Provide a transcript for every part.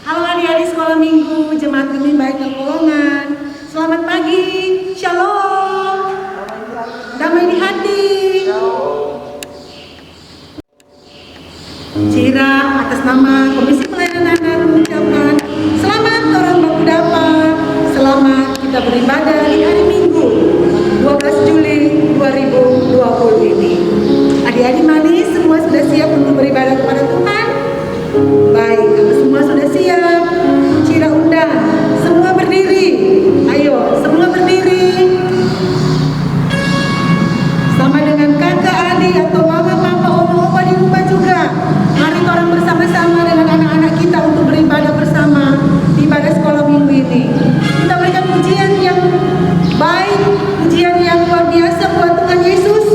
Halo adik-adik sekolah minggu, jemaat Gemi Baik Pekalongan. Selamat pagi, shalom. Damai di hati. Cira atas nama Komisi Pelayanan Anak mengucapkan selamat orang baku dapat. Selamat kita beribadah di hari Minggu 12 Juli 2020 ini. Adik-adik manis semua sudah siap untuk beribadah kepada Tuhan? Baik, kalau semua sudah siap, Cira undang semua berdiri. Ayo, semua berdiri. Sama dengan kakak, adik, atau mama, papa, oma, opa di rumah juga. Mari orang bersama-sama dengan anak-anak kita untuk beribadah bersama di ibadah sekolah minggu ini. Kita berikan pujian yang baik, pujian yang luar biasa buat Tuhan Yesus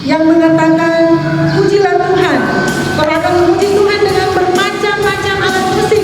yang mengatakan, pujilah Tuhan. Kau akan memuji Tuhan dengan bermacam-macam alat musik.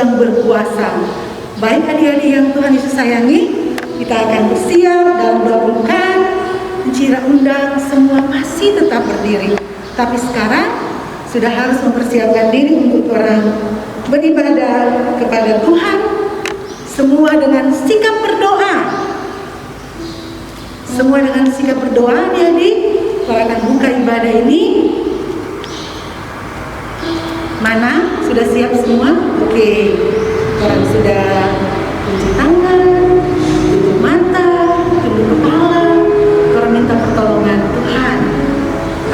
yang berkuasa. Baik adik-adik yang Tuhan Yesus sayangi, kita akan bersiap dalam doa bukan. Encira undang semua masih tetap berdiri. Tapi sekarang sudah harus mempersiapkan diri untuk orang beribadah kepada Tuhan. Semua dengan sikap berdoa. Semua dengan sikap berdoa, adik-adik. Kalau akan buka ibadah ini. Mana? Sudah siap semua? Oke. Orang sudah cuci tangan, tutup mata, tunduk kepala. Orang minta pertolongan Tuhan.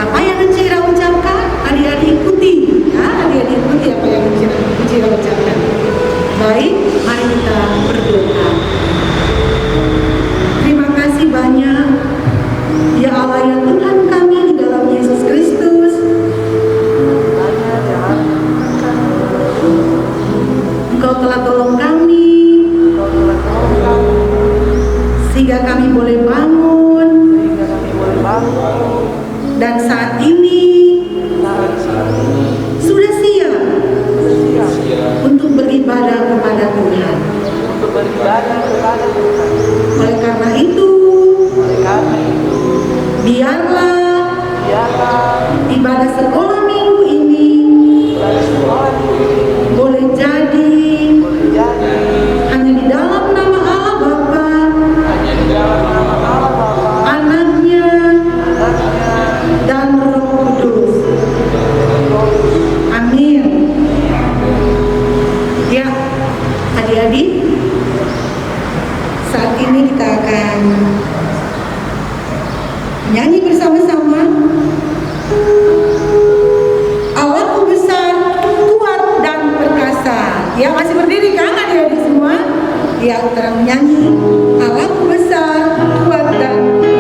Apa yang Encira ucapkan? Adik-adik ikuti. Ya, adik-adik ikuti apa yang Encira ucapkan. Baik, mari kita berdoa. Terima kasih banyak, ya Allah ya Tuhan kami di dalam Yesus Kristus. Engkau telah tolong kami, sehingga kami boleh bangun. Dan saat ini sudah siap untuk beribadah kepada Tuhan. Oleh karena itu, biarlah ibadah sekolah minggu ini boleh jadi hanya di dalam nama Allah Bapa, Anaknya, dan Roh Kudus. Amin. Ya, adik-adik, saat ini kita akan nyanyi bersama-sama. Allahku besar, kuat dan perkasa. Ya, masih berdiri kan adik-adik semua? Ya, kita menyanyi Allahku besar, kuat dan perkasa.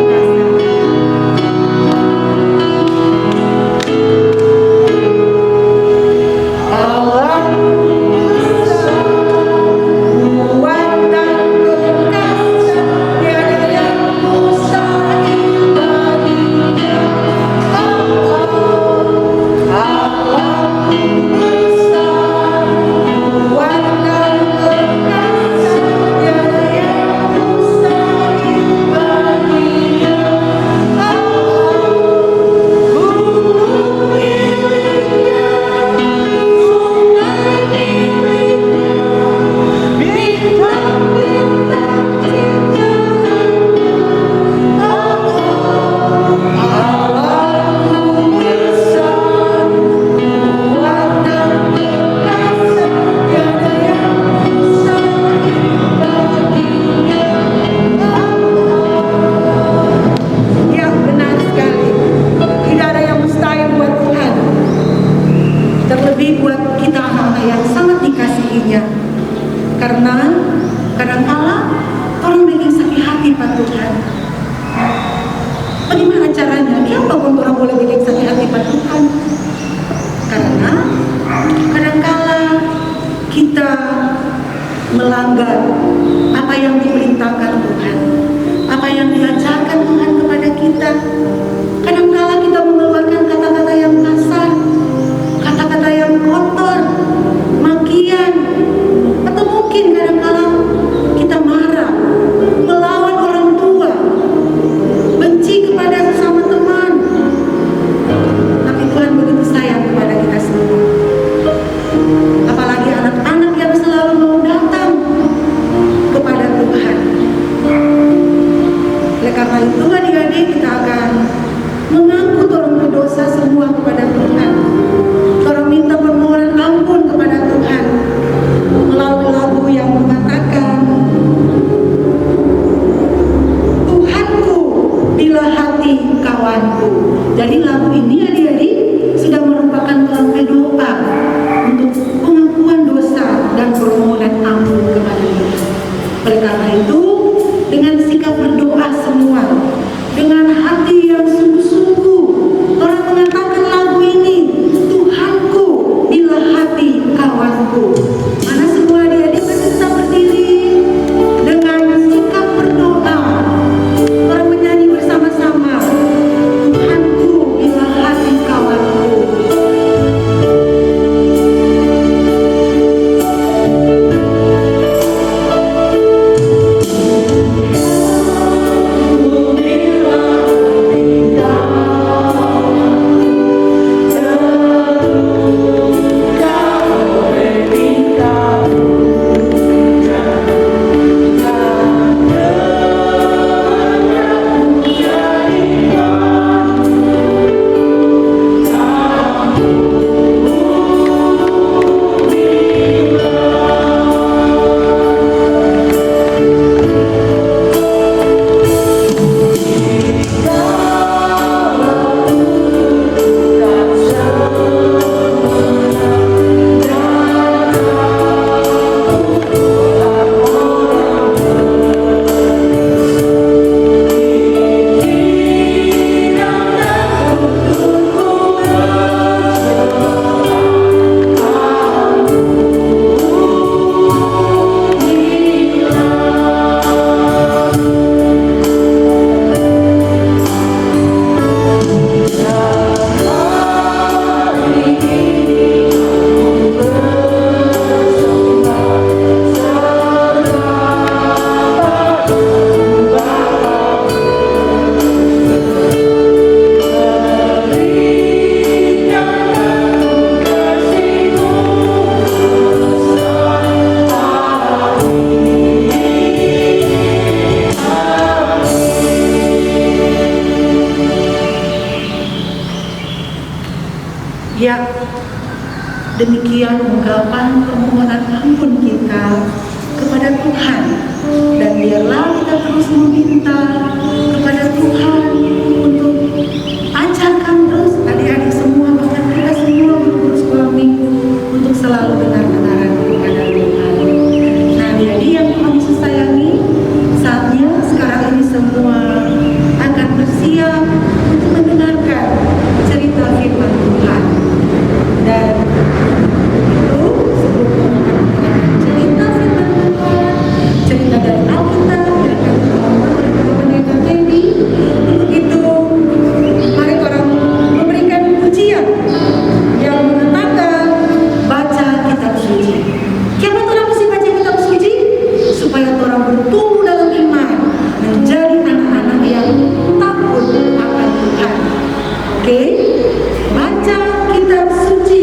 Karena kadang-kala orang bikin sakit hati Pak Tuhan. Bagaimana caranya? Kenapa orang boleh bikin sakit hati Pak Tuhan? Karena kadang-kala kita melanggar apa yang diperintahkan Tuhan, apa yang diajarkan Tuhan kepada kita. Kadang-kala kita mengeluarkan kata-kata yang kasar, kata-kata yang kotor, makian, atau mungkin kadang-kala kita marah, melawan orang tua, benci kepada sesama teman. Tapi Tuhan begitu sayang kepada kita semua. Apalagi anak-anak yang selalu mau datang kepada Tuhan. Oleh karena itu adik-adik, kita akan mengaku orang berdosa semua kepada Tuhan. Ya, demikian ungkapan permohonan ampun kita kepada Tuhan, dan biarlah kita terus meminta kepada Tuhan untuk ajarkan terus adik-adik semua, bahkan kita semua guru sekolah minggu, untuk selalu dengar-dengaran kepada Tuhan. Nah, adik-adik yang Tuhan Yesus sayangi, saatnya sekarang ini semua akan bersiap untuk mendengarkan cerita firman Tuhan. Dan itu sebelum mendengarkan cerita firman Tuhan, cerita dari Alkitab yang akan dibawakan oleh Bapak Pendeta Teddy, untuk itu mari orang memberikan pujian yang mengatakan baca kitab suci. Kenapa orang mesti baca kitab suci? Supaya orang bertumbuh dalam iman, menjadi anak-anak yang takut akan Tuhan. Oke? Baca kitab suci.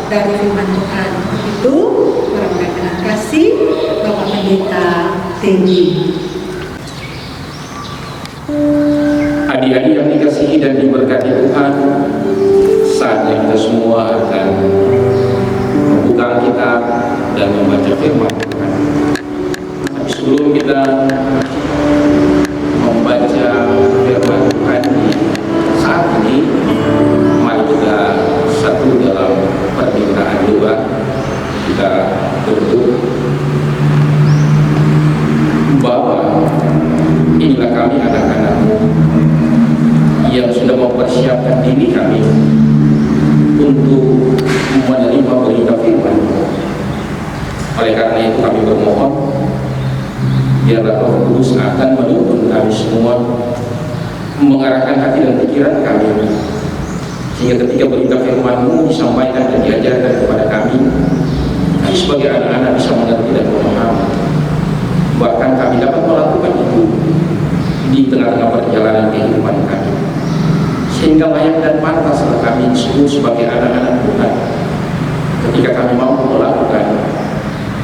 Dari firman Tuhan. Itu orang dengan kasih Bapak Pendeta Teddy. Adik-adik yang dikasihi dan diberkati Tuhan, saatnya kita semua akan membuka kitab dan membaca firman Tuhan. Tapi sebelum kita membaca firman Tuhan saat ini, mari kita satu dalam permintaan doa. Kita berdoa. Bapa, inilah kami anak-anak-Mu yang sudah mempersiapkan diri kami untuk menerima berita firman. Oleh karena itu kami bermohon, biarlah Roh Kudus akan menuntun kami semua, mengarahkan hati dan pikiran kami, sehingga ketika berita firman-Mu disampaikan dan diajarkan kepada kami sebagai anak-anak bisa mengerti dan memahami. Bahkan kami dapat melakukan itu di tengah-tengah perjalanan kehidupan kami, sehingga layak dan pantaslah kami disebut sebagai anak-anak Tuhan ketika kami mampu melakukan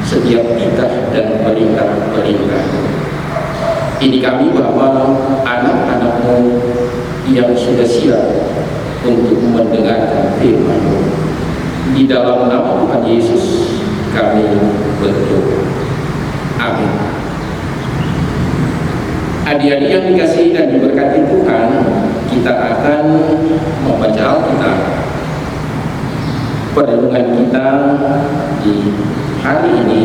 setiap titah dan perintah-perintah. Ini kami bahwa anak-anak-Mu yang sudah siap untuk mendengarkan firman-Mu. Di dalam nama Tuhan Yesus kami berdoa. Amin. Adik-adik yang dikasihi dan diberkati Tuhan, kita akan membaca Alkitab. Perenungan kita di hari ini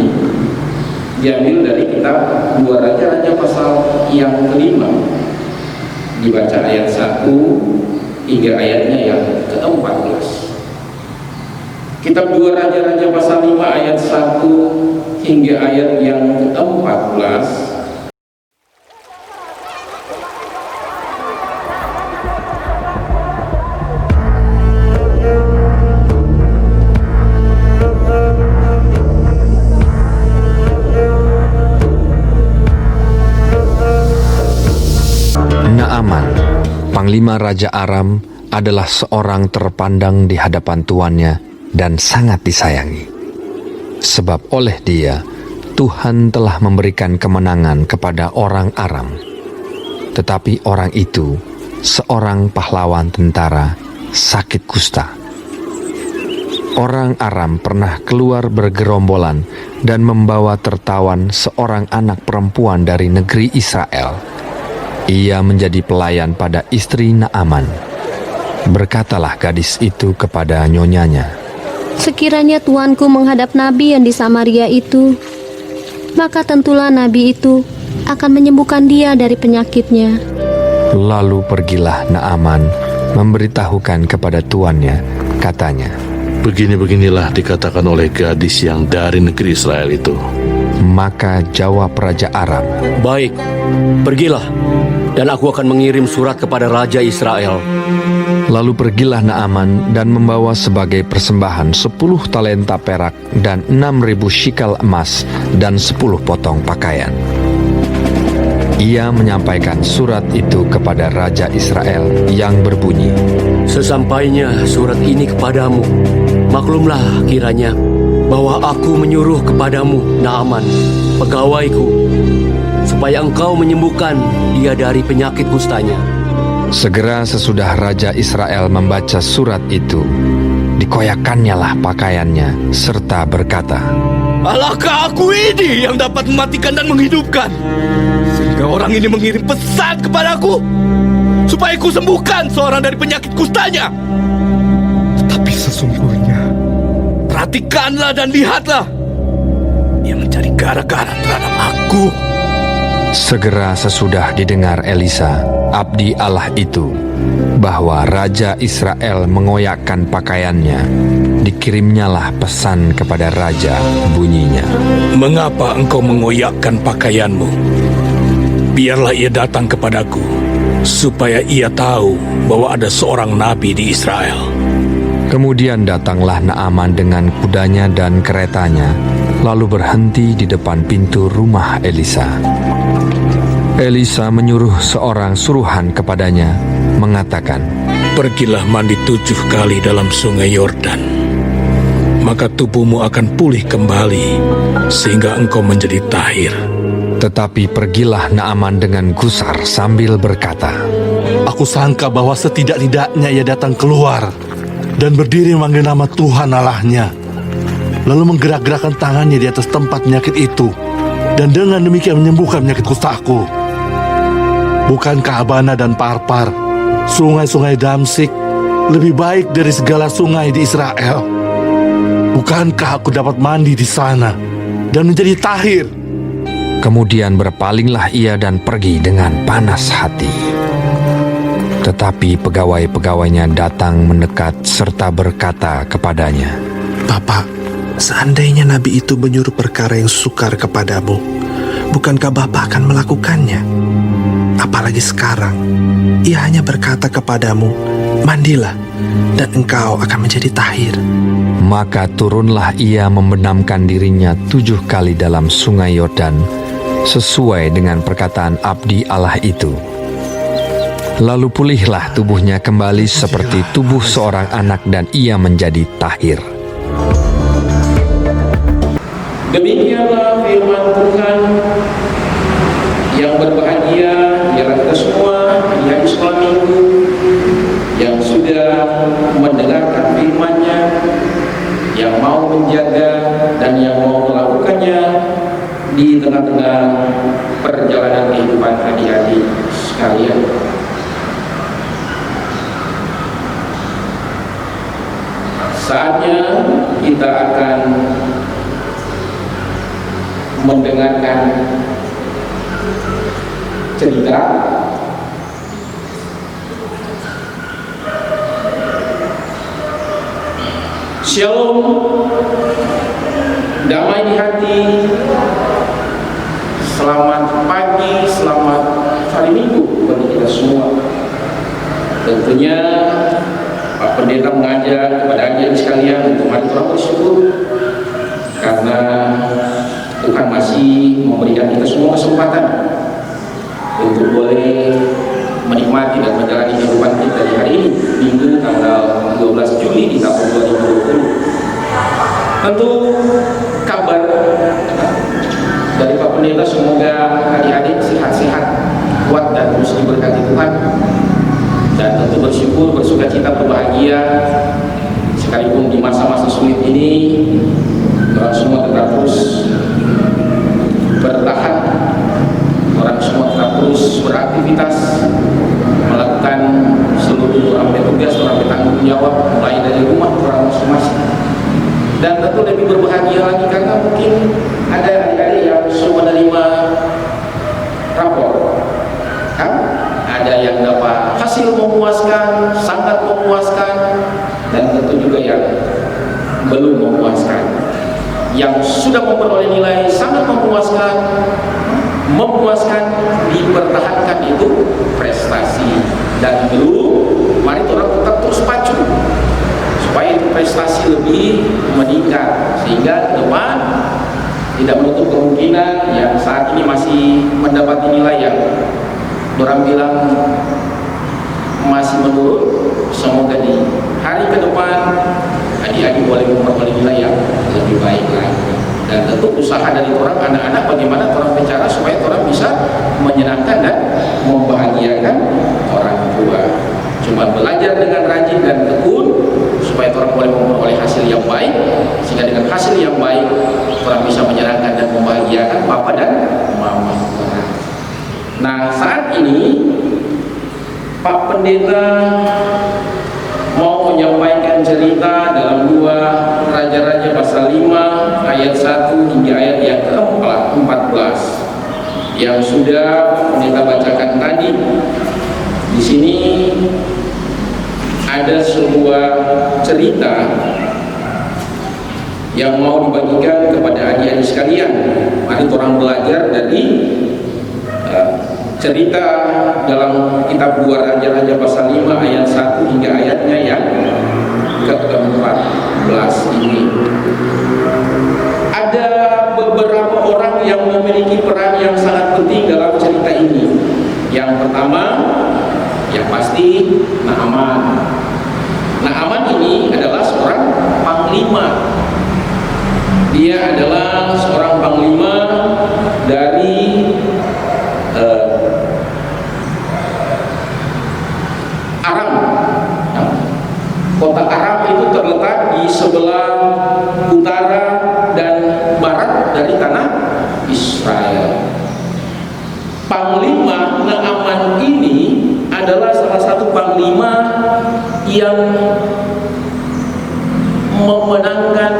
diambil dari kitab 2 Raja-Raja pasal yang kelima, dibaca ayat 1 hingga ayatnya yang ke-14. Kitab 2 Raja-Raja pasal 5 ayat 1 hingga ayat yang ke-14. Panglima Raja Aram adalah seorang terpandang di hadapan tuannya dan sangat disayangi. Sebab oleh dia, Tuhan telah memberikan kemenangan kepada orang Aram. Tetapi orang itu, seorang pahlawan tentara, sakit kusta. Orang Aram pernah keluar bergerombolan dan membawa tertawan seorang anak perempuan dari negeri Israel. Ia menjadi pelayan pada istri Naaman. Berkatalah gadis itu kepada nyonyanya, "Sekiranya tuanku menghadap nabi yang di Samaria itu, maka tentulah nabi itu akan menyembuhkan dia dari penyakitnya." Lalu pergilah Naaman memberitahukan kepada tuannya, katanya, "Begini-beginilah dikatakan oleh gadis yang dari negeri Israel itu." Maka jawab Raja Aram, "Baik, pergilah, dan aku akan mengirim surat kepada Raja Israel." Lalu pergilah Naaman dan membawa sebagai persembahan 10 talenta perak dan 6.000 shikal emas dan 10 potong pakaian. Ia menyampaikan surat itu kepada Raja Israel yang berbunyi, "Sesampainya surat ini kepadamu, maklumlah kiranya bahwa aku menyuruh kepadamu Naaman, pegawaiku, supaya engkau menyembuhkan dia dari penyakit kustanya." Segera sesudah Raja Israel membaca surat itu, dikoyakkannyalah pakaiannya serta berkata, "Alahkah aku ini yang dapat mematikan dan menghidupkan, sehingga orang ini mengirim pesan kepadaku supaya ku sembuhkan seorang dari penyakit kustanya? Tetapi sesungguhnya, perhatikanlah dan lihatlah, dia mencari gara-gara terhadap aku." Segera sesudah didengar Elisa, abdi Allah itu, bahwa Raja Israel mengoyakkan pakaiannya, dikirimnyalah pesan kepada Raja, bunyinya, "Mengapa engkau mengoyakkan pakaianmu? Biarlah ia datang kepadaku, supaya ia tahu bahwa ada seorang nabi di Israel." Kemudian datanglah Naaman dengan kudanya dan keretanya, lalu berhenti di depan pintu rumah Elisa. Elisa menyuruh seorang suruhan kepadanya, mengatakan, "Pergilah mandi 7 kali dalam sungai Yordan, maka tubuhmu akan pulih kembali, sehingga engkau menjadi tahir." Tetapi pergilah Naaman dengan gusar sambil berkata, Aku sangka bahwa setidak-tidaknya ia datang keluar dan berdiri memanggil nama Tuhan Allahnya, lalu menggerak-gerakkan tangannya di atas tempat penyakit itu, dan dengan demikian menyembuhkan penyakit kustaku. Bukankah Abana dan Parpar, sungai-sungai Damsik, lebih baik dari segala sungai di Israel? Bukankah aku dapat mandi di sana dan menjadi tahir? Kemudian berpalinglah ia dan pergi dengan panas hati. Tetapi pegawai-pegawainya datang mendekat serta berkata kepadanya, "Bapak, seandainya nabi itu menyuruh perkara yang sukar kepadamu, bukankah Bapak akan melakukannya? Apalagi sekarang, ia hanya berkata kepadamu, 'Mandilah, dan engkau akan menjadi tahir.'" Maka turunlah ia membenamkan dirinya 7 kali dalam sungai Yordan, sesuai dengan perkataan abdi Allah itu. Lalu pulihlah tubuhnya kembali seperti tubuh seorang anak dan ia menjadi tahir. Demikianlah firman Tuhan. Yang berbahagia ialah kita semua di hari sekolah minggu yang sudah mendengarkan firman-Nya, yang mau menjaga dan yang mau melakukannya di tengah-tengah perjalanan kehidupan hari-hari sekalian. Saatnya kita akan mendengarkan cerita Shalom, damai di hati. Selamat pagi, selamat hari Minggu bagi kita semua. Tentunya Pak Pendeta mengajak kepada adik sekalian untuk mari kita bersyukur karena Tuhan masih memberikan kita semua kesempatan untuk boleh menikmati dan menjalani kehidupan kita di hari ini, Minggu tanggal 12 Juli di tahun 2020. Tentu kabar dari Pak Pendeta, semoga adik-adik sehat-sehat, kuat dan terus diberkati Tuhan, dan tentu bersyukur, bersuka cita, berbahagia sekalipun di masa-masa sulit ini orang semua tetap terus bertahan, orang semua tetap terus beraktivitas, melakukan seluruh ramai tugas, ramai tanggung jawab, mulai dari rumah orang masing-masing. Dan tentu lebih berbahagia lagi karena mungkin ada adik-adik yang sudah menerima rapor, kan? Ada yang dapat hasil memuaskan, sangat memuaskan, dan tentu juga yang belum memuaskan. Yang sudah memperoleh nilai sangat memuaskan, dipertahankan itu prestasi, dan belum, mari orang tetap terus pacu supaya itu prestasi lebih meningkat, sehingga ke depan tidak menutup kemungkinan yang saat ini masih mendapati nilai yang orang bilang masih menurun, semoga di hari ke depan adik-adik boleh memperoleh nilai yang lebih baik lagi. Dan tentu usaha dari orang anak-anak bagaimana orang bicara supaya orang bisa menyenangkan dan membahagiakan orang tua. Cuma belajar dengan rajin dan tekun supaya orang boleh memperoleh hasil yang baik, sehingga dengan hasil yang baik orang bisa menyenangkan dan membahagiakan papa dan mama. Nah, saat ini Pak Pendeta mau menyampaikan cerita dalam 2 Raja-Raja pasal 5 ayat 1 hingga ayat yang ke-14 yang sudah Pendeta bacakan tadi. Di sini ada sebuah cerita yang mau dibagikan kepada adik-adik sekalian. Mari orang belajar dari cerita dalam kitab 2 Raja-Raja pasal 5 ayat 1 hingga ayatnya yang ke-14 ini. Ada beberapa orang yang memiliki peran yang sangat penting dalam cerita ini. Yang pertama, yang pasti Naaman. Naaman ini adalah seorang panglima. Dia adalah seorang panglima dari Aram. Kota Aram itu terletak di sebelah utara dan barat dari tanah Israel. Panglima Naaman ini adalah salah satu panglima yang memenangkan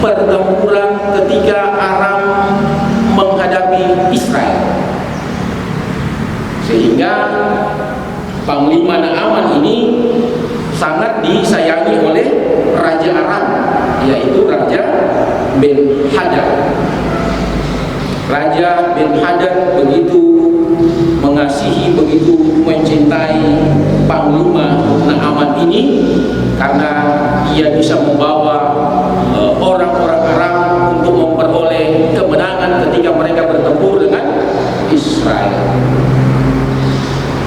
pertempuran ketika Aram menghadapi Israel, sehingga Panglima Naaman ini sangat disayangi oleh Raja Aram, yaitu Raja Ben-Hadad. Raja Ben-Hadad begitu mengasihi, begitu mencintai Panglima Naaman ini karena ia bisa membawa orang-orang Aram untuk memperoleh kemenangan ketika mereka bertempur dengan Israel.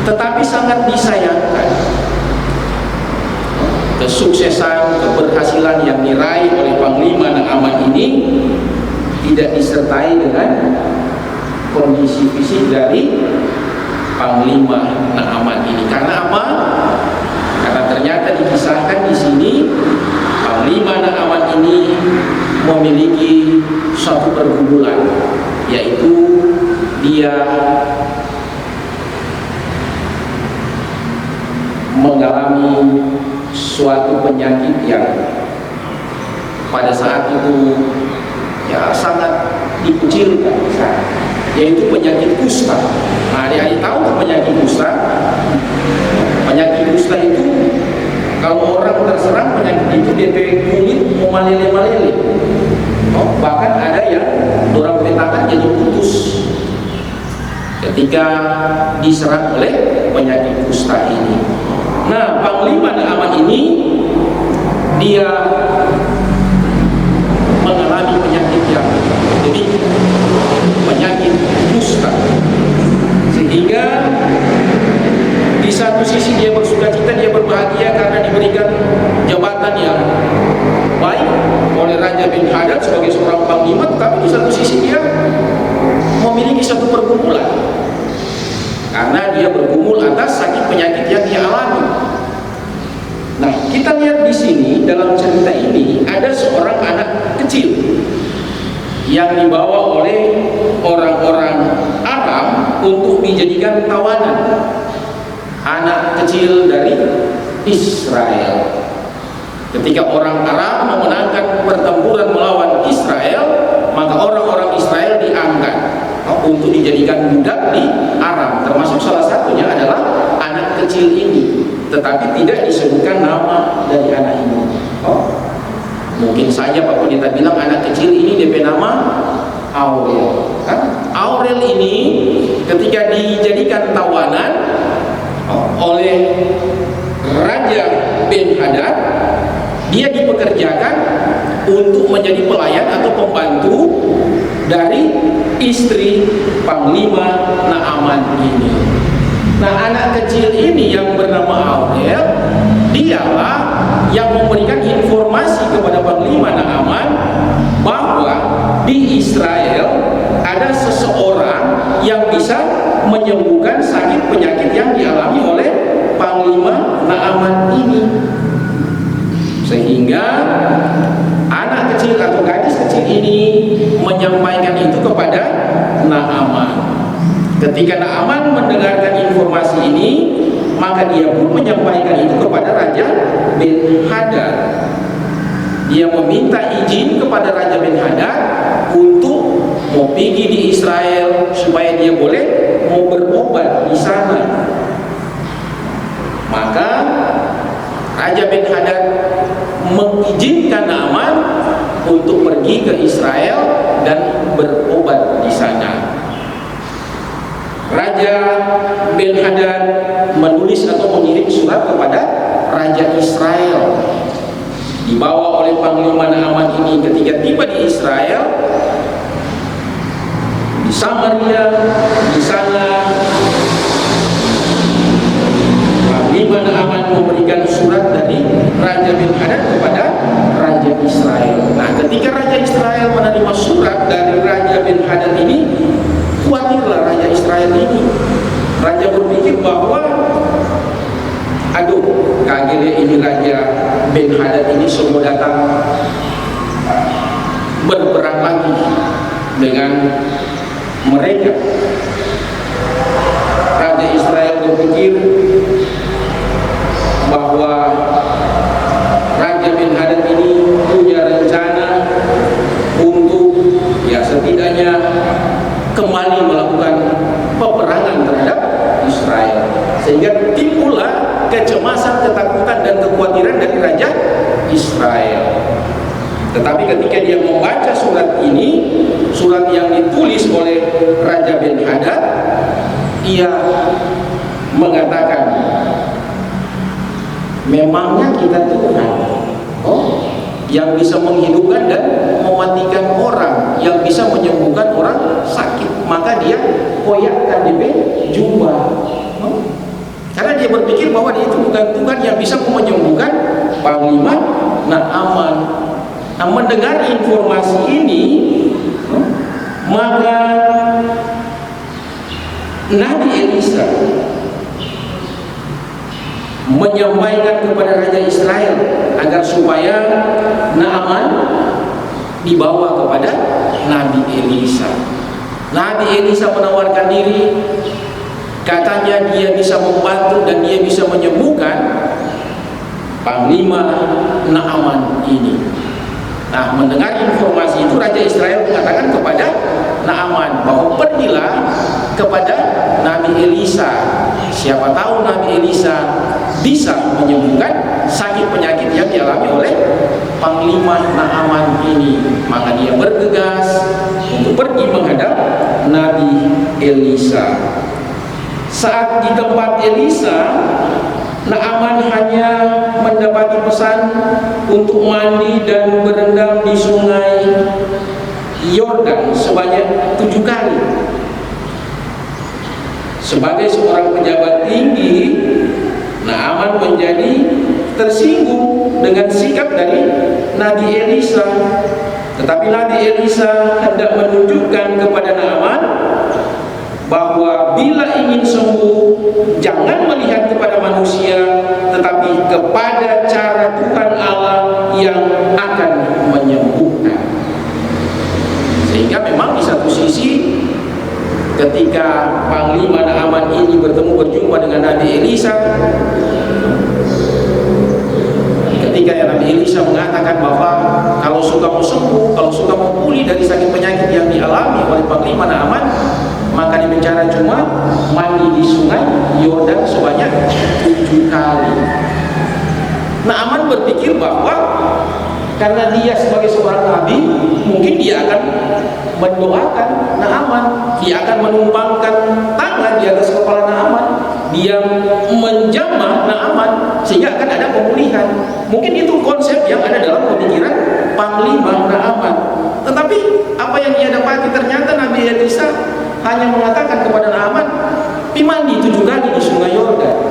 Tetapi sangat disayangkan, kesuksesan, keberhasilan yang diraih oleh Panglima Naaman ini tidak disertai dengan kondisi fisik dari Panglima Naaman ini. Karena apa? Karena ternyata dikisahkan di sini Panglima Naaman ini memiliki suatu pergumulan, yaitu dia mengalami suatu penyakit yang pada saat itu ya sangat dikucilkan, yaitu penyakit kusta. Nah, adik-adik tahu penyakit kusta? Penyakit kusta itu kalau orang terserang penyakit itu DP kulit mau malele-malele. Bahkan ada yang orang tangan jadi putus ketika diserang oleh penyakit kusta ini. Nah, Panglima Naaman ini dia mengalami penyakit yang demikian, penyakit kusta, sehingga pergumulan, karena dia bergumul atas sakit penyakit yang dia alami. Nah, kita lihat di sini dalam cerita ini ada seorang anak kecil yang dibawa oleh orang-orang Aram untuk dijadikan tawanan. Anak kecil dari Israel. Ketika orang Aram memenangkan pertempuran melawan Israel, maka orang-orang Israel diangkat untuk dijadikan budak di Aram. Termasuk salah satunya adalah anak kecil ini. Tetapi tidak disebutkan nama dari anak ini. Mungkin saja Pak Pendeta bilang anak kecil ini DP nama Aurel. Aurel ini ketika dijadikan tawanan oleh Raja Ben-Hadad, dia dipekerjakan untuk menjadi pelayan atau pembantu dari istri Panglima Naaman ini. Nah, anak kecil ini yang bernama Aurel, dialah yang memberikan informasi kepada Panglima Naaman bahwa di Israel ada seseorang yang bisa menyembuhkan sakit penyakit yang dialami oleh Panglima Naaman ini. Sehingga anak kecil atau gadis kecil ini menyampaikan itu kepada Naaman. Ketika Naaman mendengarkan informasi ini, maka dia pun menyampaikan itu kepada Raja Ben-Hadad. Dia meminta izin kepada Raja Ben-Hadad untuk mau pergi di Israel supaya dia boleh mau berobat di sana. Maka Raja Ben-Hadad mengizinkan Naaman untuk pergi ke Israel dan berobat di sana. Raja Ben-Hadad menulis atau mengirim surat kepada Raja Israel. Dibawa oleh Panglima Naaman ini ketika tiba di Israel, di Samaria, di sana Panglima Naaman memberikan surat dari Raja Ben-Hadad kepada Raja Israel. Nah, ketika Raja Israel menerima surat dari Raja Ben-Hadad ini, khawatirlah Raja Israel ini. Raja berpikir bahwa aduh, kaget ini Raja Ben-Hadad ini semua datang berperang lagi dengan mereka. Raja Israel berpikir bahwa Raja Ben-Hadad ini punya rencana untuk ya setidaknya kembali melakukan peperangan terhadap Israel, sehingga timbullah kecemasan, ketakutan dan kekhawatiran dari Raja Israel. Tetapi ketika dia membaca surat ini, surat yang ditulis oleh Raja Ben-Hadad, ia mengatakan, memangnya kita Tuhan yang bisa menghidupkan dan mematikan orang, yang bisa menyembuhkan orang sakit, maka dia koyakkan DP jubah. Karena dia berpikir bahwa dia itu bukan Tuhan yang bisa menyembuhkan Panglima Naaman. Nah, mendengar informasi ini, maka Nabi Elisa menyampaikan kepada Raja Israel agar supaya Naaman dibawa kepada Nabi Elisa. Nabi Elisa menawarkan diri, katanya dia bisa membantu dan dia bisa menyembuhkan Panglima Naaman ini. Nah, mendengar informasi itu, Raja Israel mengatakan kepada Naaman bahwa pergilah kepada Nabi Elisa. Siapa tahu Nabi Elisa bisa menyembuhkan sakit penyakit yang dialami oleh Panglima Naaman ini. Maka dia bergegas untuk pergi menghadap Nabi Elisa. Saat di tempat Elisa, Naaman hanya mendapati pesan untuk mandi dan berendam di sungai Yordan sebanyak 7 kali. Sebagai seorang pejabat tinggi, Naaman menjadi tersinggung dengan sikap dari Nabi Elisa. Tetapi Nabi Elisa hendak menunjukkan kepada Naaman bahwa bila ingin sembuh jangan melihat kepada manusia tetapi kepada cara Tuhan Allah yang akan menyembuhkan. Sehingga memang di satu sisi ketika Panglima Naaman ini berjumpa dengan Nabi Elisa, ketika Nabi Elisa mengatakan bahwa kalau suka mau sembuh, kalau suka mau pulih dari sakit penyakit yang dialami oleh Panglima Naaman, maka dibicara cuma mandi di sungai Yordan sebanyak 7 kali. Naaman berpikir bahwa karena dia sebagai seorang nabi, mungkin dia akan mendoakan Naaman, dia akan menumpangkan tangan di atas kepala Naaman, dia menjamah Naaman sehingga akan ada pemulihan. Mungkin itu konsep yang ada dalam pemikiran Panglima Naaman. Tetapi apa yang ia dapati, ternyata Nabi Elisa hanya mengatakan kepada Naaman, "Pi mandi 7 kali di sungai Yordan."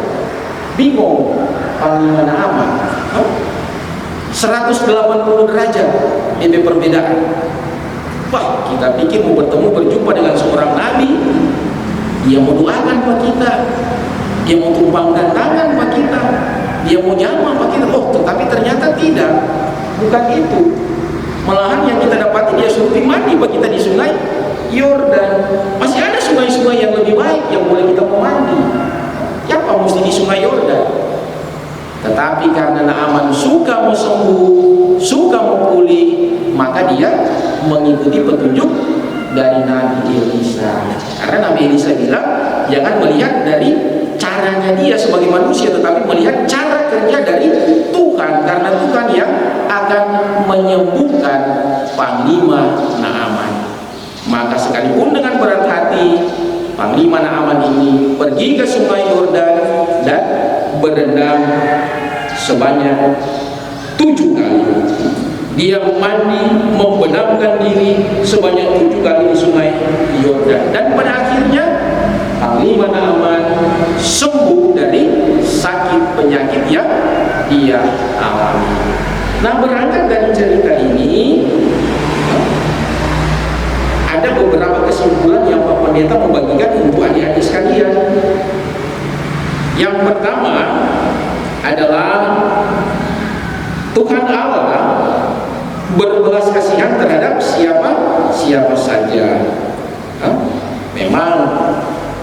Bingung Panglima Naaman. 180 derajat ini perbedaan. Wah, kita pikir mau berjumpa dengan seorang nabi, dia mau doakan buat kita, dia mau tumpangkan tangan buat kita, dia mau jamah buat kita. Oh, tetapi ternyata tidak, bukan itu. Malahan yang kita dapati, dia suruh mandi buat kita di sungai Yordan. Masih ada sungai-sungai yang lebih baik yang boleh kita mau mandi. Siapa mesti di sungai Yordan? Tetapi karena Naaman suka mau sembuh, suka mau pulih, maka dia mengikuti petunjuk dari Nabi Elisa. Karena Nabi Elisa bilang, jangan melihat dari caranya dia sebagai manusia, tetapi melihat cara kerja dari Tuhan, karena Tuhan yang akan menyembuhkan Panglima Naaman. Maka sekalipun dengan berat hati, Panglima Naaman ini pergi ke sungai Yordan dan berendam sebanyak 7 kali. Dia mandi, membenamkan diri sebanyak 7 kali di sungai Yordan. Dan pada akhirnya Panglima Naaman sembuh dari sakit penyakit yang dia alami. Nah, berangkat dari cerita ini ada beberapa kesimpulan yang Pak Pendeta membagikan untuk adik-adik sekalian. Yang pertama adalah Tuhan Allah berbelas kasihan terhadap siapa saja. Memang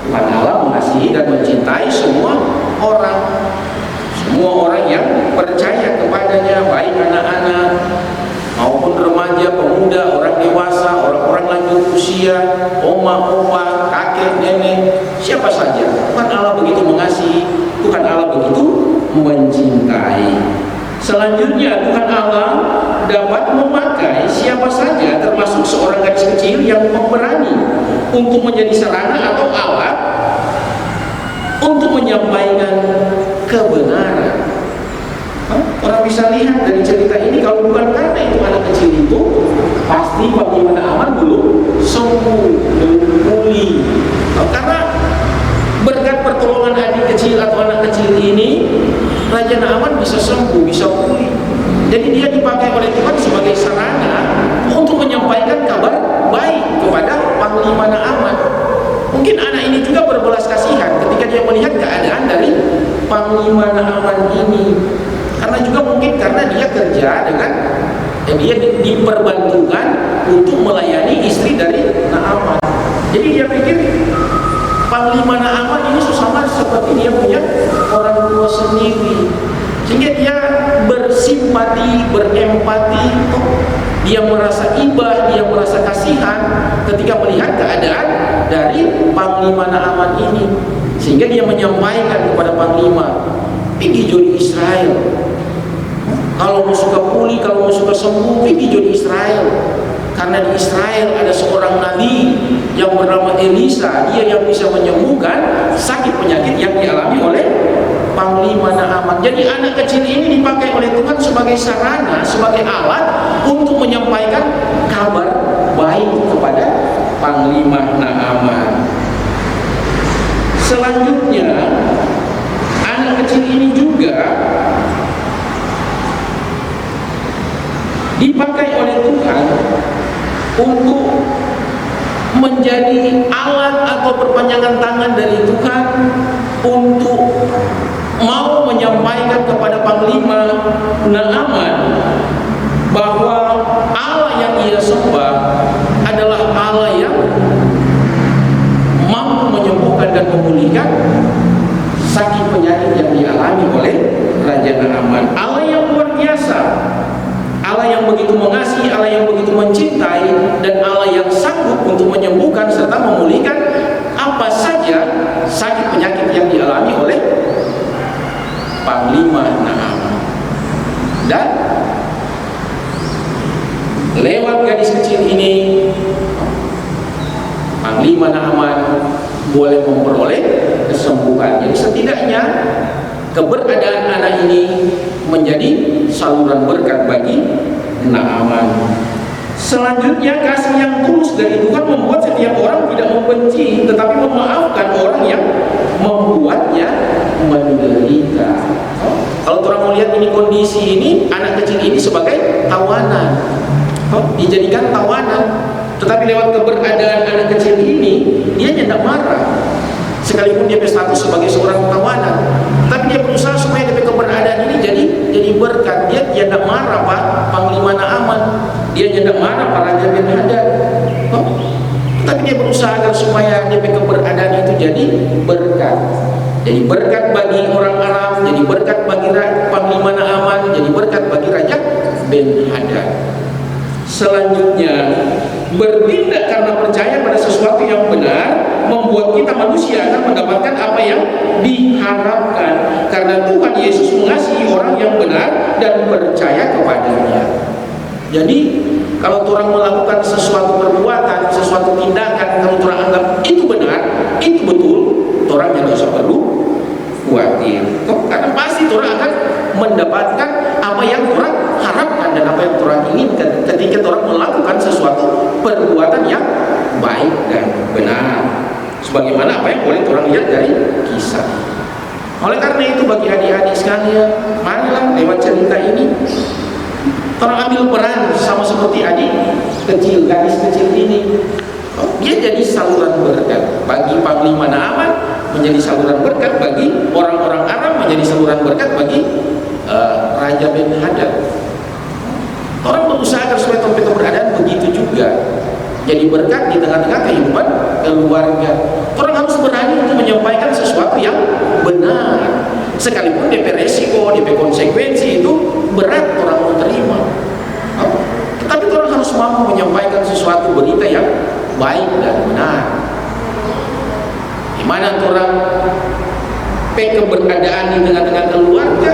Tuhan Allah mengasihi dan mencintai semua orang yang percaya kepadanya, baik anak-anak maupun remaja, pemuda, orang dewasa, orang-orang lanjut usia, oma, opa, kakek, nenek, siapa saja. Tuhan Allah begitu mengasihi, Tuhan Allah begitu mencintai. Selanjutnya, Tuhan Allah dapat memakai siapa saja, termasuk seorang gadis kecil yang pemberani, untuk menjadi sarana atau alat untuk menyampaikan kebenaran. Orang bisa lihat dari cerita ini, kalau bukan karena itu anak kecil itu, pasti Panglima Naaman belum sembuh, belum pulih. Karena berkat pertolongan adik kecil atau anak kecil ini, Raja Naaman bisa sembuh, bisa pulih. Jadi dia dipakai oleh Tuhan sebagai sarana untuk menyampaikan kabar baik kepada Panglima Naaman. Mungkin anak ini juga berbelas kasihan ketika dia melihat keadaan dari Panglima Naaman ini. Karena juga mungkin karena dia kerja dengan dia diperbantukan untuk melayani istri dari Naaman. Jadi dia pikir Panglima Naaman ini sama seperti dia punya orang tua sendiri, sehingga dia bersimpati, berempati, dia merasa iba, dia merasa kasihan ketika melihat keadaan dari Panglima Naaman ini, sehingga dia menyampaikan kepada Panglima, pergi jadi Israel. Kalau mau suka pulih, kalau mau suka sembuh, pergi jadi Israel. Karena di Israel ada seorang nabi yang bernama Elisa, dia yang bisa menyembuhkan sakit penyakit yang dialami oleh Panglima Naaman. Jadi anak kecil ini dipakai oleh Tuhan sebagai sarana, sebagai alat untuk menyampaikan kabar baik kepada Panglima Naaman. Selanjutnya, anak kecil ini juga dipakai oleh Tuhan untuk menjadi alat atau perpanjangan tangan dari Tuhan untuk mau menyampaikan kepada Panglima Naaman bahwa Allah yang ia sembah adalah Allah yang mampu menyembuhkan dan memulihkan sakit penyakit yang dialami oleh Raja Naaman. Allah yang luar biasa, Allah yang begitu mengasihi, Allah yang begitu mencintai, dan Allah yang sanggup untuk menyembuhkan serta memulihkan apa saja sakit penyakit yang dialami oleh Panglima Naaman. Dan lewat gadis kecil ini, Panglima Naaman boleh memperoleh kesembuhan. Jadi setidaknya keberadaan anak ini menjadi saluran berkat bagi Naaman. Selanjutnya, kasih yang tulus dari Tuhan membuat setiap orang tidak membenci, tetapi memaafkan orang yang membuatnya menderita. Kalau orang melihat ini, kondisi ini, anak kecil ini sebagai tawanan, dijadikan tawanan. Tetapi lewat keberadaan anak kecil ini, dia tidak marah, sekalipun dia berstatus sebagai seorang tawanan. Tapi dia berusaha supaya dia keberadaan ini jadi berkat. Dia tidak marah Pak Panglima Naaman, dia tidak marah Pak Raja Ben-Hadad. Tapi dia berusaha agar supaya dia keberadaan itu jadi berkat. Jadi berkat bagi orang Arab, jadi berkat bagi Panglima Naaman, jadi berkat bagi Raja Ben-Hadad. Selanjutnya, bertindak karena percaya pada sesuatu yang benar membuat kita manusia akan mendapatkan apa yang diharapkan, karena Tuhan Yesus mengasihi orang yang benar dan percaya kepadanya. Jadi kalau orang melakukan sesuatu perbuatan, sesuatu tindakan, kalau orang anggap itu benar, itu betul, orang tidak usah perlu khawatir, karena pasti orang akan mendapatkan apa yang orang harapkan dan apa yang orang inginkan ketika orang melakukan sesuatu perbuatan yang baik dan benar, sebagaimana apa yang boleh orang lihat dari kisah. Oleh karena itu, bagi adik-adik sekalian, marilah lewat cerita ini orang ambil peran sama seperti adik kecil, gadis kecil ini. Dia jadi saluran berkat bagi Panglima Naaman, menjadi saluran berkat bagi orang-orang Arab, menjadi saluran berkat bagi Raja Ben-Hadad. Orang berusaha agar supaya tempat keberadaan begitu juga jadi berkat di tengah-tengah kehidupan keluarga. Orang harus berani untuk menyampaikan sesuatu yang benar, sekalipun DP resiko, DP konsekuensi itu berat orang menerima. Tetapi orang harus mampu menyampaikan sesuatu berita yang baik dan benar. Di mana orang keberadaan di tengah-tengah keluarga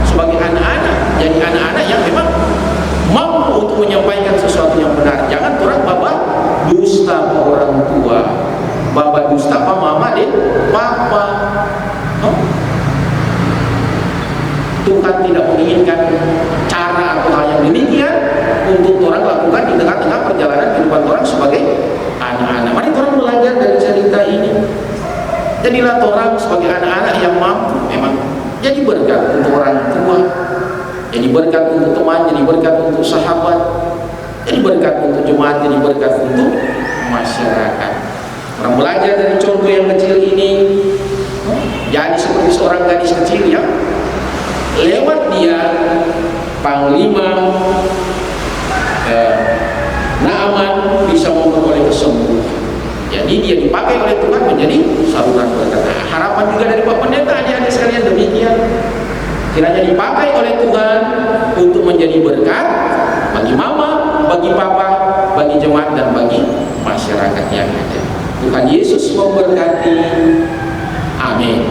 sebagai anak-anak, jadi anak-anak yang memang mampu untuk menyampaikan sesuatu yang benar. Jangan orang bapak dusta orang tua, bapak dusta apa mama deh papa. Tuhan tidak menginginkan cara atau hal yang demikian untuk orang lakukan di tengah-tengah perjalanan kehidupan orang sebagai anak-anak. Mari orang belajar dari cerita ini. Jadilah orang sebagai anak-anak yang mampu memang jadi berkat untuk orang tua, jadi berkat untuk teman, jadi berkat untuk sahabat, jadi berkat untuk jemaat, jadi berkat untuk masyarakat. Orang belajar dari contoh yang kecil ini, jadi seperti seorang gadis kecil yang lewat dia Panglima Naaman bisa memperoleh kesembuhan. Jadi dia dipakai oleh Tuhan menjadi saluran berkat. Nah, harapan juga dari Pak Pendeta, adik-adik sekalian demikian. Kiranya dipakai oleh Tuhan untuk menjadi berkat bagi mama, bagi papa, bagi jemaat, dan bagi masyarakat yang ada. Tuhan Yesus memberkati. Amin.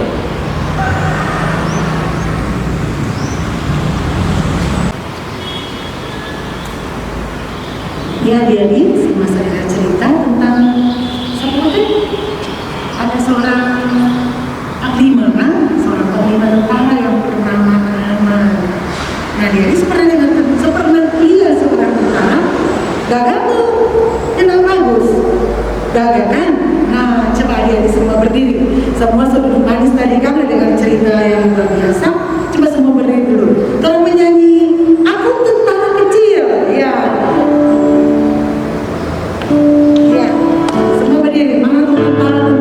Ya, adik-adik, semua saya cerita tentang seperti ada seorang panglima, seorang panglima tentara yang bernama Naaman. Nah, dia ini pernah dengar ia seorang tentara gagal tuh, kenal bagus, gagal kan? Nah, coba dia semua berdiri, semua sebelum manis tadi kan dengan cerita yang luar biasa. Coba semua berdiri dulu. Tolong menyanyi, aku tentara kecil, ya. Ya, semua berdiri. Mana tentara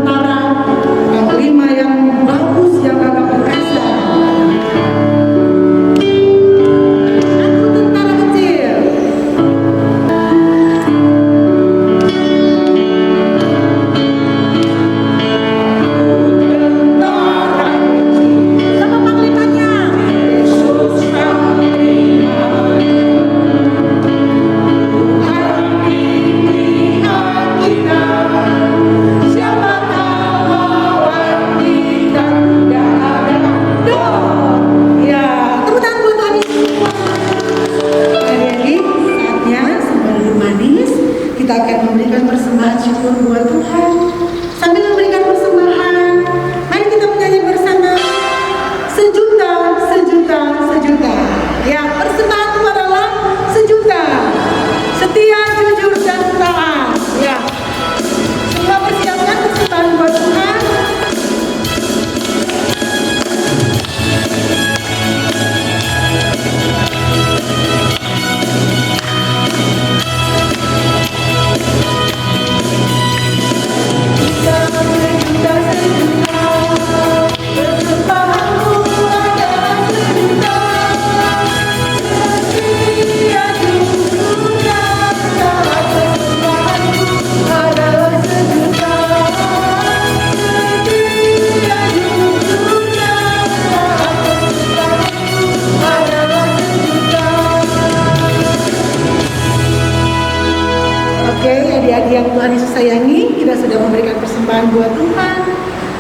sayangi, kita sudah memberikan persembahan buat Tuhan.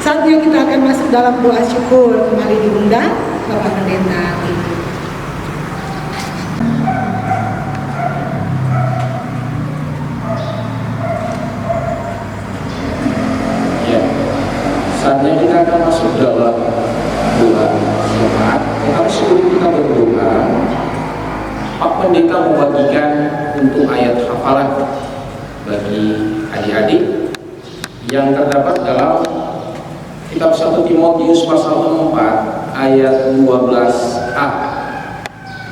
Saatnya kita akan masuk dalam doa syukur. Kembali diundang Bapak Pendeta. Ya, saatnya kita akan masuk dalam doa selamat. Tetapi sebelum kita berdoa, Pak Pendeta membagikan untuk ayat hafalan bagi adik-adik yang terdapat dalam kitab 1 Timotius pasal 4 ayat 12a.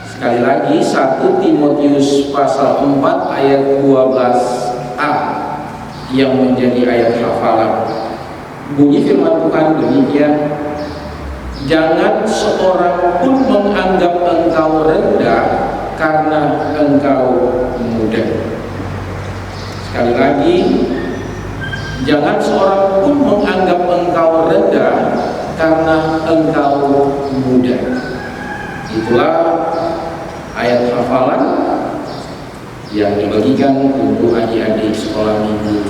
Sekali lagi 1 Timotius pasal 4 ayat 12a yang menjadi ayat hafalan. Bunyi firman Tuhan demikian: jangan seorang pun menganggap engkau rendah karena engkau muda. Sekali lagi, jangan seorang pun menganggap engkau rendah karena engkau muda. Itulah ayat hafalan yang dibagikan untuk adik-adik sekolah minggu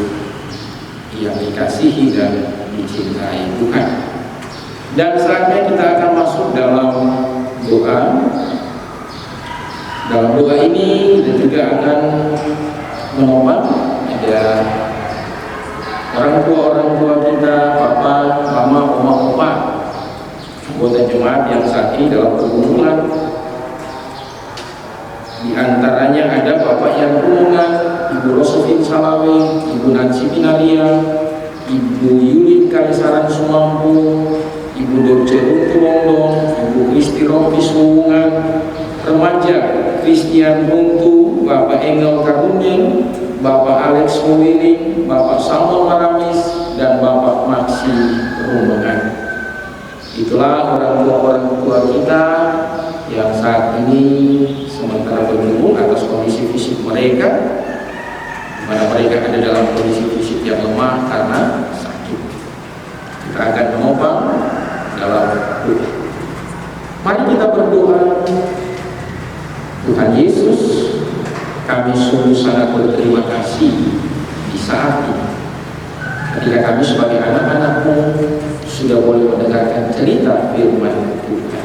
yang dikasihi dan dicintai Tuhan. Dan saatnya kita akan masuk dalam doa. Dalam doa ini kita juga akan menopang ada orang tua kita, papa, mama, oma, opa, anggota jemaat yang saat ini dalam pergumulan. Di antaranya ada Bapak Yan Runungan, Ibu Rosovin Salawe, Ibu Nancy Binaria, Ibu Yulin Kalisaran Sumampu, Ibu Dorce Runtuwongdong, Ibu Kristi Rompis Wungan, remaja Christian Buntu, Bapak Engel Karunding, Bapak Alex Muwiling, Bapak Samuel Maramis, dan Bapak Maxi Runungan. Itulah orang tua kita yang saat ini sementara bergumul atas kondisi fisik mereka, di mana mereka ada dalam kondisi fisik yang lemah karena sakit. Kita akan menopang dalam doa. Mari kita berdoa. Tuhan Yesus, kami sungguh sangat berterima kasih di saat ini ketika kami sebagai anak-anak-Mu sudah boleh mendengarkan cerita firman Tuhan.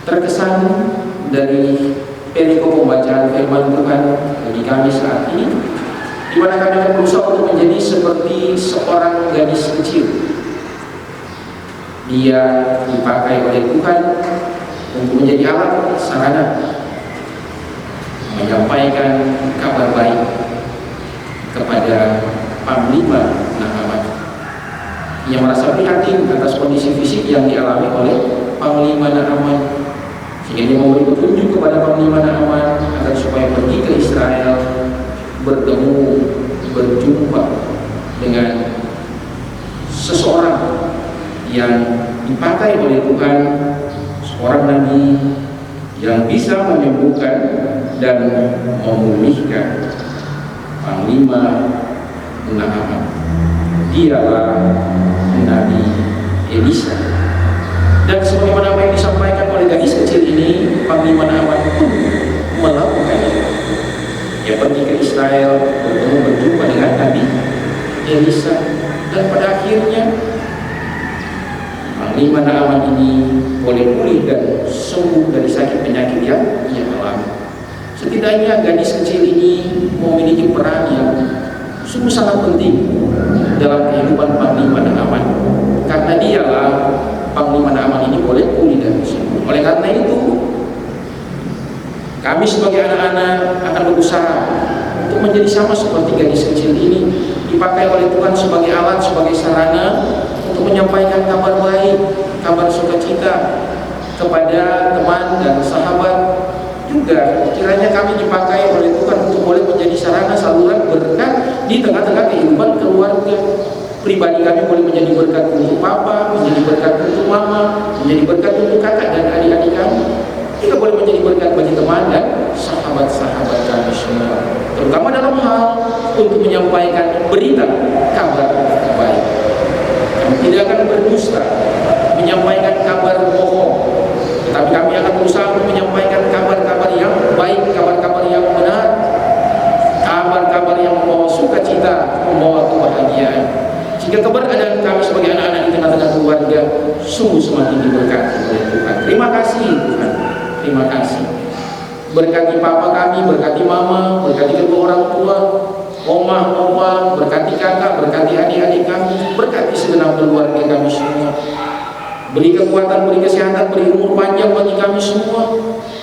Terkesan dari perikop pembacaan firman Tuhan bagi kami saat ini, di mana kami akan berusaha untuk menjadi seperti seorang gadis kecil. Dia dipakai oleh Tuhan untuk menjadi alat sarana menyampaikan kabar baik kepada Panglima Naaman yang merasa prihatin atas kondisi fisik yang dialami oleh Panglima Naaman, sehingga dia memberi petunjuk kepada Panglima Naaman agar supaya pergi ke Israel, berjumpa dengan seseorang yang dipakai oleh Tuhan, seorang nabi yang bisa menyembuhkan dan memulihkan Panglima Naaman. Dialah Nabi Elisa. Dan sebagaimana apa yang disampaikan oleh gadis kecil ini, Panglima Naaman pun melakukan itu. Dia pergi ke Israel, berjumpa dengan Nabi Elisa, dan pada akhirnya Panglima Naaman ini boleh pulih dan sembuh dari sakit penyakit yang ia alami. Setidaknya gadis kecil ini memiliki peran yang sungguh sangat penting dalam kehidupan Panglima Naaman, karena dialah Panglima Naaman ini boleh pulih dan sembuh. Oleh karena itu, kami sebagai anak-anak akan berusaha untuk menjadi sama seperti gadis kecil ini, dipakai oleh Tuhan sebagai alat, sebagai sarana untuk menyampaikan kabar baik, kabar sukacita kepada teman dan sahabat. Juga kiranya kami dipakai oleh Tuhan untuk boleh menjadi sarana saluran berkat di tengah-tengah kehidupan keluarga. Pribadi kami boleh menjadi berkat untuk papa, menjadi berkat untuk mama, menjadi berkat untuk kakak dan adik-adik kami. Kita boleh menjadi berkat bagi teman dan sahabat-sahabat kami semua, terutama dalam hal untuk menyampaikan berita kabar baik. Kami tidak akan berdusta menyampaikan kabar bohong, tetapi kami akan berusaha untuk menyampaikan kabar-kabar yang baik, kabar-kabar yang benar, kabar-kabar yang membawa sukacita, membawa sehingga keberadaan kami sebagai anak-anak di tengah-tengah keluarga sungguh semakin diberkati oleh Tuhan. Terima kasih Tuhan, terima kasih. Berkati papa kami, berkati mama, berkati kedua orang tua, oma, opa, berkati kakak, berkati adik-adik kami, berkati segenap keluarga kami semua. Beri kekuatan, beri kesehatan, beri umur panjang bagi kami semua.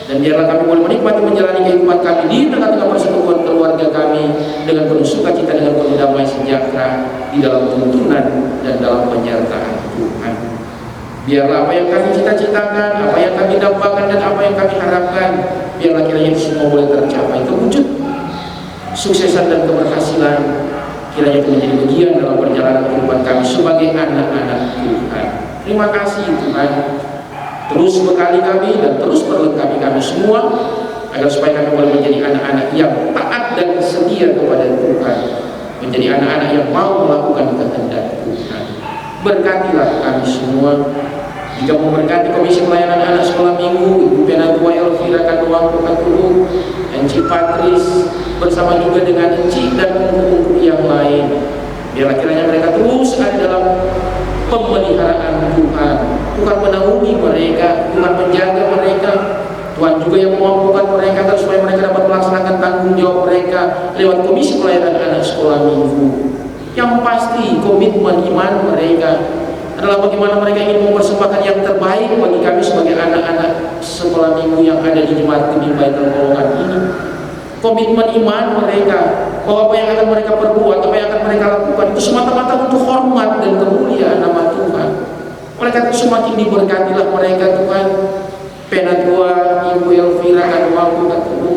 Dan biarlah kami boleh menikmati menjalani kehidupan kami di tengah-tengah persekutuan keluarga kami dengan penuh sukacita, dengan penuh damai sejahtera di dalam tuntunan dan dalam penyertaan Tuhan. Biarlah apa yang kami cita-citakan, apa yang kami dambakan dan apa yang kami harapkan, biarlah kiranya itu semua boleh tercapai, terwujud. Suksesan dan keberhasilan kiranya itu menjadi bagian dalam perjalanan kehidupan kami sebagai anak-anak Tuhan. Terima kasih Tuhan. Terus bekali kami dan terus perlengkapi kami semua agar supaya kami boleh menjadi anak-anak yang taat dan setia kepada Tuhan, menjadi anak-anak yang mau melakukan kehendak Tuhan. Berkatilah kami semua. Jika memberkati Komisi Pelayanan Anak Sekolah Minggu, Ibu Penatua Elvira Kadoang Pokatulu, Enci Patris, bersama juga dengan Enci dan ungku-ungku yang lain, biarlah kiranya mereka terus ada dalam pemeliharaan Tuhan. Tuhan menaungi mereka, Tuhan menjaga mereka, Tuhan juga yang memampukan mereka agar supaya mereka dapat melaksanakan tanggung jawab mereka lewat Komisi Pelayanan Anak Sekolah Minggu. Yang pasti komitmen iman mereka adalah bagaimana mereka ingin mempersembahkan yang terbaik bagi kami sebagai anak-anak sekolah minggu yang ada di Jemaat Tebing Baitul Golongan ini. Komitmen iman mereka bahwa apa yang akan mereka perbuat, apa yang akan mereka lakukan itu semata-mata untuk hormat dan kemuliaan nama Tuhan. Oleh karena itu semakin diberkatilah mereka Tuhan. Penatua Ibu Elvira Kadoang Pokatulu,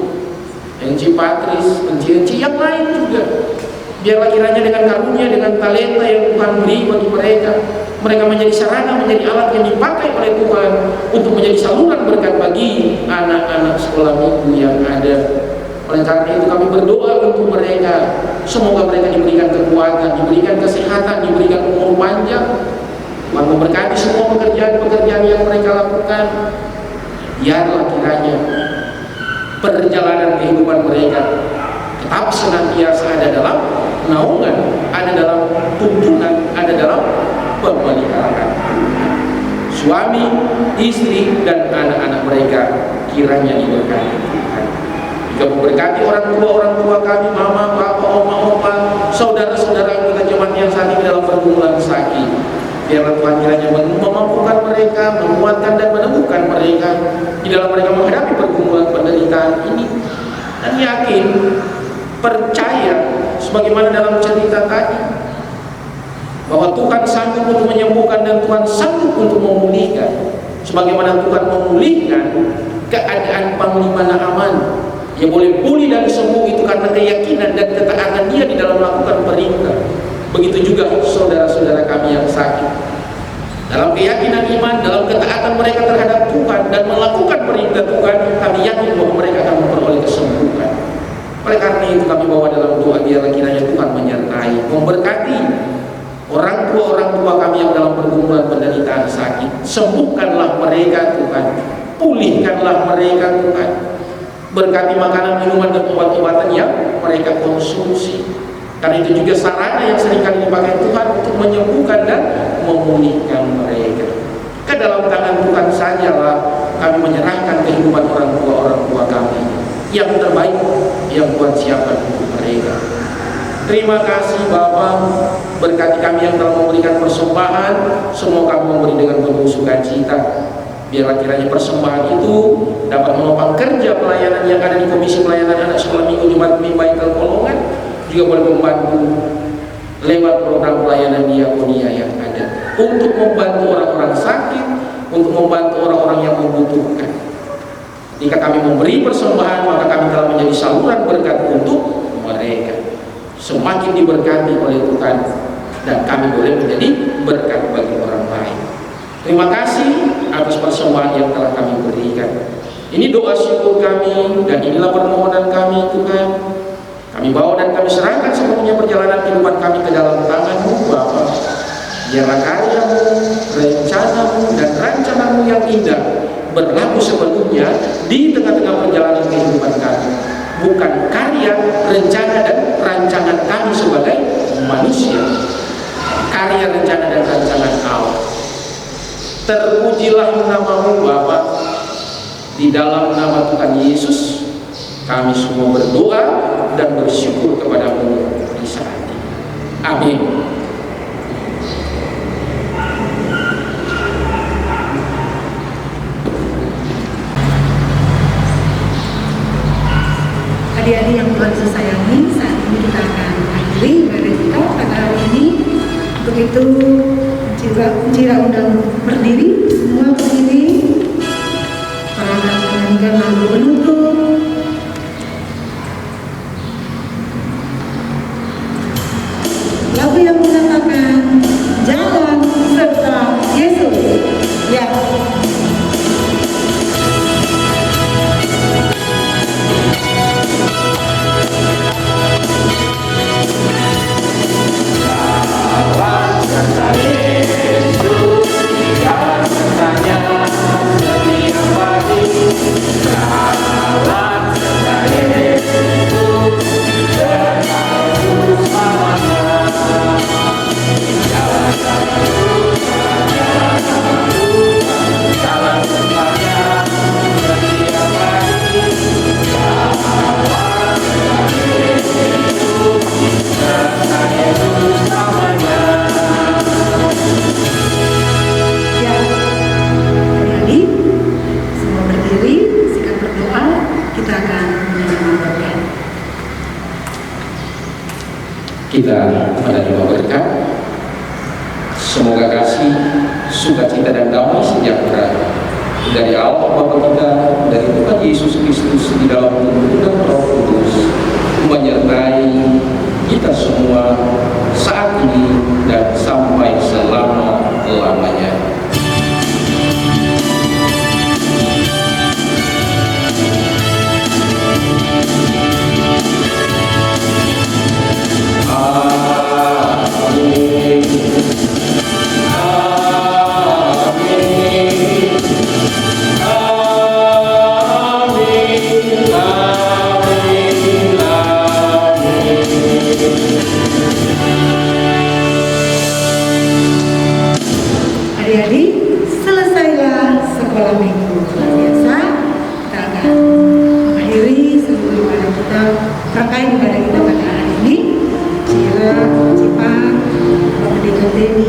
Enci Patris, Enci yang lain juga. Biarlah kiranya dengan karunia, dengan talenta yang Tuhan beri bagi mereka, mereka menjadi sarana, menjadi alat yang dipakai oleh Tuhan untuk menjadi saluran berkat bagi anak-anak sekolah minggu yang ada. Oleh karena itu kami berdoa untuk mereka, semoga mereka diberikan kekuatan, diberikan kesehatan, diberikan umur panjang. Tuhan memberkati semua pekerjaan-pekerjaan yang mereka lakukan. Biarlah kiranya perjalanan kehidupan mereka tetap senantiasa ada dalam naungan, ada dalam tuntunan, ada dalam pemeliharaan. Suami, istri, dan anak-anak mereka kiranya diberkati Tuhan. Jika memberkati orang tua kami, mama, papa, oma, opa, saudara-saudara anggota jemaat yang saat ini dalam pergumulan sakit, biarlah Tuhan kiranya memampukan mereka, menguatkan dan meneguhkan mereka di dalam mereka menghadapi pergumulan penderitaan ini. Dan yakin, percaya sebagaimana dalam cerita tadi bahwa Tuhan sanggup untuk menyembuhkan dan Tuhan sanggup untuk memulihkan, sebagaimana Tuhan memulihkan keadaan Panglima Naaman. Dia boleh pulih dan sembuh itu karena keyakinan dan ketaatan dia di dalam melakukan perintah. Begitu juga saudara-saudara kami yang sakit, dalam keyakinan iman, dalam ketaatan mereka terhadap Tuhan dan melakukan perintah Tuhan, kami yakin bahwa mereka akan memperoleh kesembuhan. Oleh karena itu kami bawa dalam doa, biarlah kiranya Tuhan menyertai, memberkati orang tua kami yang dalam pergumulan penderitaan sakit. Sembuhkanlah mereka Tuhan, pulihkanlah mereka Tuhan. Berkati makanan, minuman, dan obat-obatan yang mereka konsumsi. Karena itu juga sarana yang seringkali dipakai Tuhan untuk menyembuhkan dan memulihkan mereka. Ke dalam tangan Tuhan sajalah kami menyerahkan kehidupan orang tua kami. Yang terbaik yang Tuhan siapkan untuk mereka. Terima kasih Bapa, berkati kami yang telah memberikan persembahan, semua kami memberi dengan penuh sukacita. Biarlah kiranya persembahan itu dapat menopang kerja pelayanan yang ada di Komisi Pelayanan Anak Sekolah Minggu Jemaat Tebing Baitul Golongan, juga boleh membantu lewat program pelayanan diakonia yang ada untuk membantu orang-orang sakit, untuk membantu orang-orang yang membutuhkan. Jika kami memberi persembahan, maka kami telah menjadi saluran berkat untuk mereka. Semakin diberkati oleh Tuhan, dan kami boleh menjadi berkat bagi orang lain. Terima kasih atas persembahan yang telah kami berikan. Ini doa syukur kami, dan inilah permohonan kami Tuhan. Kami bawa dan kami serahkan sepenuhnya perjalanan kehidupan kami ke dalam tangan-Mu Bapa. Biarlah karya-Mu, rencana-Mu, dan rancangan-Mu yang indah berlaku sepenuhnya di tengah-tengah perjalanan kehidupan kami. Bukan karya, rencana, dan rancangan kami sebagai manusia. karya rencana dan rancangan Allah. Terpujilah namamu Bapa. Di dalam nama Tuhan Yesus kami semua berdoa dan bersyukur kepadamu di saat ini. Amin. Adik-adik yang Tuhan sayangi, saat ini kita akan akhiri ibadah kita pada hari ini. Untuk itu, Cira undang berdiri, semua berdiri. Para akan menyanyikan lagu penutup. Lagu yang mengatakan jalan serta Yesus. Ya. Kita menerima berkat. Semoga kasih, sukacita dan damai sejahtera dari Allah Bapa kita, dari Tuhan Yesus Kristus di dalam tubuh dan Roh Kudus menyertai kita semua saat ini dan sampai selama-lamanya. Adik-adik, selesailah sekolah minggu luar biasa. Kita akan mengakhiri seluruh ibadah kita, rangkaian ibadah kita pada hari ini. Cira, Cipang, Bapak Dekan Deni,